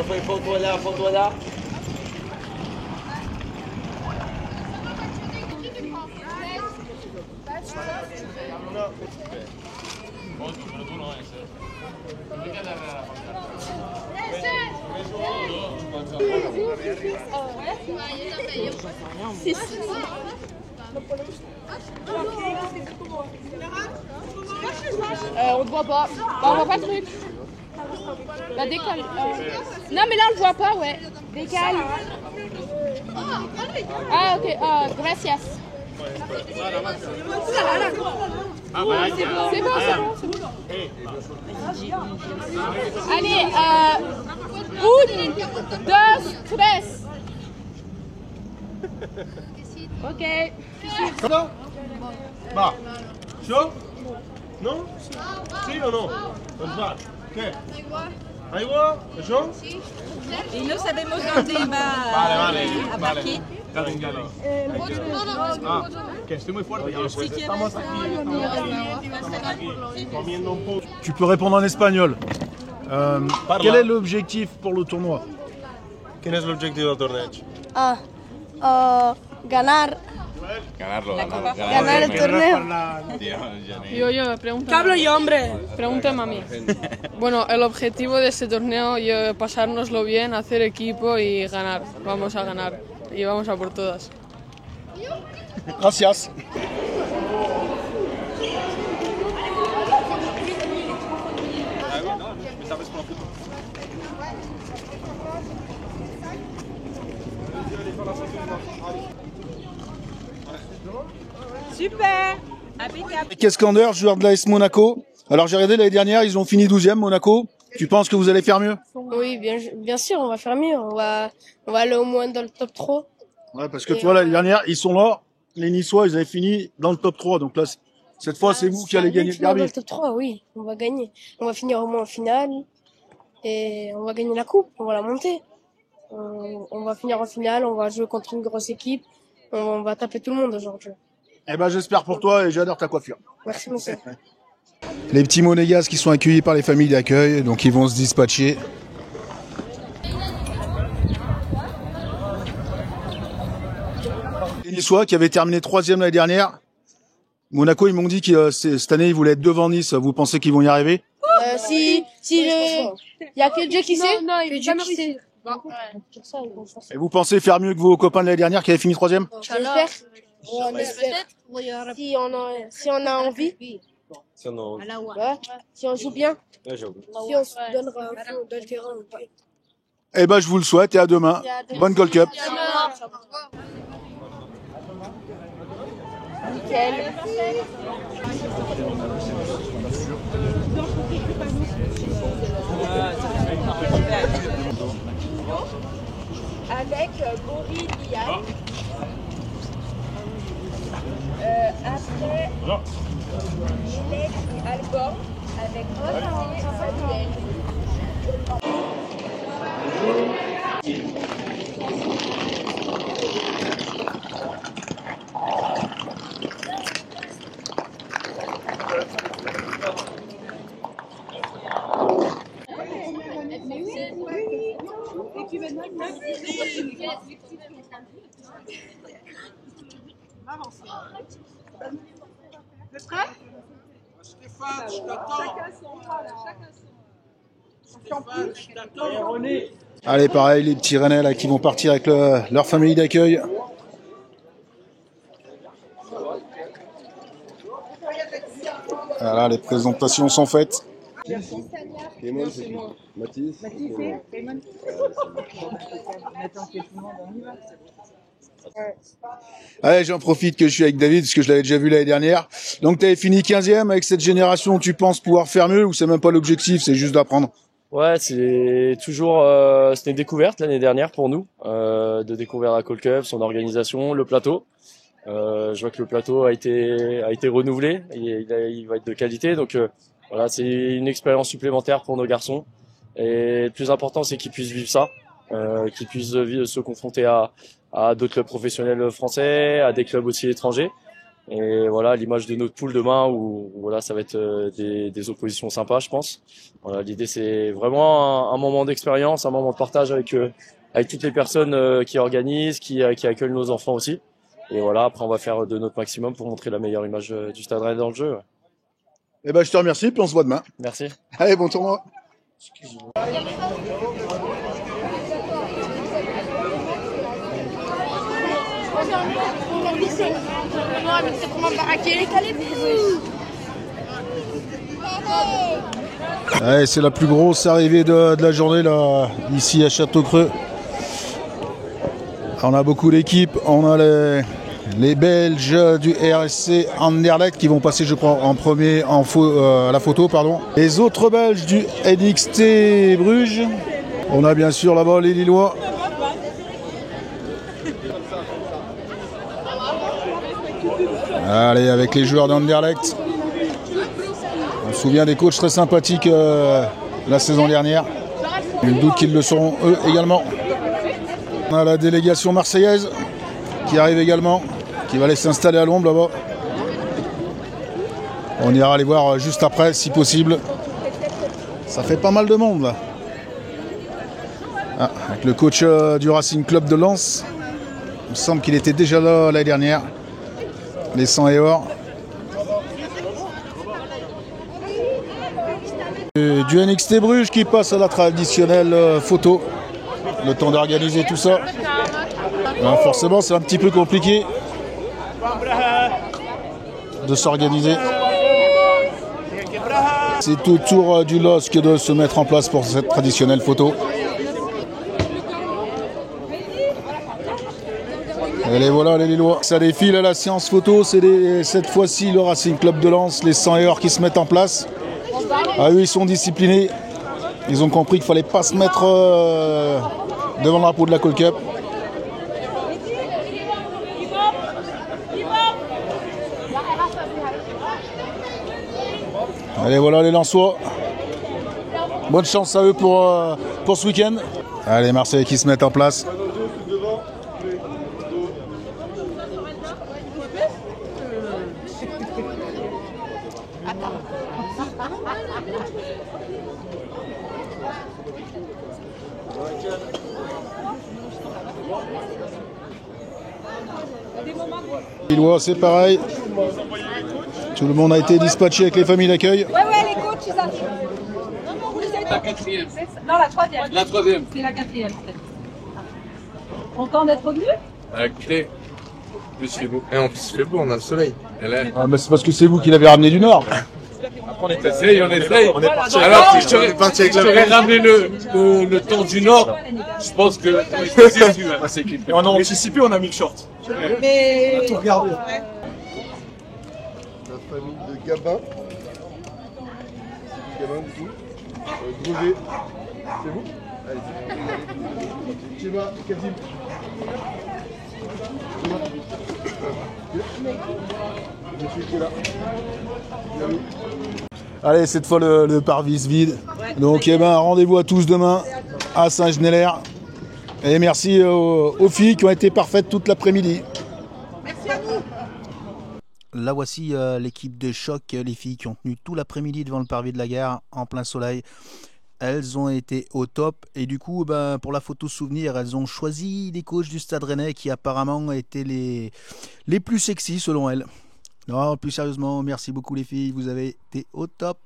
Faut-toi là. On ne voit pas. Bah, on voit pas le truc. Bah, décolle. Non, mais là, on le voit pas, ouais. Décale. Ah, ok. Gracias. C'est bon. Allez, une, deux, tres. Ok. Va. Chaud? Non? Sì o no? Non va. Che? Aigua? Això? Y no sabemos dónde va a partir. Que estoy muy fuerte. Estamos aquí comiendo un poco. Tu peux répondre en espagnol. Quel est l'objectif pour le tournoi? Quin és l'objectiu del torneig? Ganar el torneo. Yo, pregúntame a mí. Bueno, el objetivo de este torneo es pasárnoslo bien, hacer equipo y ganar. Vamos a ganar y vamos a por todas. Gracias. Super. Impeccable. Cascander, joueur de l'AS Monaco. Alors j'ai regardé l'année dernière, ils ont fini 12e Monaco. Tu penses que vous allez faire mieux? Oui, bien sûr, on va faire mieux. On va aller au moins dans le top 3. Ouais, parce que tu vois, l'année dernière, ils sont là. Les Niçois, ils avaient fini dans le top 3. Donc là, cette fois, c'est vous qui allez gagner le derby. Dans le top 3, oui, on va gagner. On va finir au moins en finale. Et on va gagner la coupe, on va la monter. On va finir en finale, on va jouer contre une grosse équipe. On va taper tout le monde aujourd'hui. Eh ben, j'espère pour toi et j'adore ta coiffure. Merci, monsieur. Les petits monégasques qui sont accueillis par les familles d'accueil, donc ils vont se dispatcher. Les Niçois qui avaient terminé 3e l'année dernière. Monaco, ils m'ont dit que cette année, ils voulaient être devant Nice. Vous pensez qu'ils vont y arriver? Il y a que Dieu qui sait. Non, il Dieu qui sait. Et vous pensez faire mieux que vos copains de l'année dernière qui avaient fini 3e? J'espère. On espère. Si on a envie. Ouais. Si on joue bien. Si on se donnera un fond dans le terrain. Eh ben, je vous le souhaite et à demain. Bonne Gold Cup. Nickel. Avec Boris Diane. Après, Gillette et Alban avec Olivier Samuel. Stéphane, je t'attends. Allez, pareil, les petits Rennais là qui vont partir avec leur famille d'accueil. Voilà, les présentations sont faites. Mathis. Allez, j'en profite que je suis avec David parce que je l'avais déjà vu l'année dernière. Donc tu avais fini 15e avec cette génération, tu penses pouvoir faire mieux ou c'est même pas l'objectif, c'est juste d'apprendre? Ouais, c'est toujours c'était une découverte l'année dernière pour nous de découvrir la Gold Cup, son organisation, le plateau. Je vois que le plateau a été renouvelé, il va être de qualité, donc voilà, c'est une expérience supplémentaire pour nos garçons. Et le plus important, c'est qu'ils puissent vivre ça, qu'ils puissent se confronter à d'autres clubs professionnels français, à des clubs aussi étrangers. Et voilà, l'image de notre poule demain où voilà, ça va être des oppositions sympas, je pense. Voilà, l'idée c'est vraiment un moment d'expérience, un moment de partage avec toutes les personnes qui organisent, qui accueillent nos enfants aussi. Et voilà, après on va faire de notre maximum pour montrer la meilleure image du Stade Rennais dans le jeu. Ouais. Eh ben, je te remercie, puis on se voit demain. Merci. Allez, bon tournoi. Ouais, c'est la plus grosse arrivée de la journée là, ici à Châteaucreux. On a beaucoup d'équipes, on a les Belges du RSC Anderlecht qui vont passer, je crois, en premier à la photo, pardon. Les autres Belges du NXT Bruges. On a bien sûr là-bas les Lillois. Allez, avec les joueurs d'Anderlecht. On se souvient des coachs très sympathiques la saison dernière. Nul doute qu'ils le seront eux également. On a la délégation marseillaise qui arrive également, qui va aller s'installer à l'ombre là-bas. On ira les voir juste après, si possible. Ça fait pas mal de monde là. Ah, avec le coach du Racing Club de Lens. Il me semble qu'il était déjà là l'année dernière. Les 100 et or. Du NXT Bruges qui passe à la traditionnelle photo. Le temps d'organiser tout ça. Alors forcément, c'est un petit peu compliqué de s'organiser. C'est au tour du LOSC de se mettre en place pour cette traditionnelle photo. Et les voilà les Lillois. Ça défile à la séance photo. C'est cette fois-ci le Racing Club de Lens, les 100 heures qui se mettent en place. Ah, eux, ils sont disciplinés. Ils ont compris qu'il ne fallait pas se mettre devant le drapeau de la Call Cup. Allez, voilà les Lensois. Bonne chance à eux pour ce week-end. Allez, Marseille qui se mettent en place. Lillois, c'est pareil. Tout le monde a été dispatché avec les familles d'accueil. Ouais, les coachs, ils arrivent. La quatrième. Non, la troisième. La troisième. C'est la quatrième. Content d'être venu? Écoutez, plus il fait beau. Et en plus, il fait beau, on a le soleil. Ah, mais c'est parce que c'est vous qui l'avez ramené du Nord. On essaye. On est parti. Alors, si je t'aurais ramené le temps du Nord, je pense que c'est déçu. Et on a anticipé, on a mis le short. Mais. Tout regarder. La famille de Gabin. Gabin du coup. Brevet. C'est vous? Allez, Tchéba, Kazim. Monsieur qui est là. Allez, cette fois le parvis vide. Donc, eh ben, rendez-vous à tous demain à Saint-Genélaire. Et merci aux filles qui ont été parfaites toute l'après-midi. Merci à vous. Là voici l'équipe de choc, les filles qui ont tenu tout l'après-midi devant le parvis de la gare en plein soleil. Elles ont été au top et du coup pour la photo souvenir elles ont choisi les coachs du Stade Rennais qui apparemment étaient les plus sexy selon elles. Non, plus sérieusement, merci beaucoup les filles, vous avez été au top.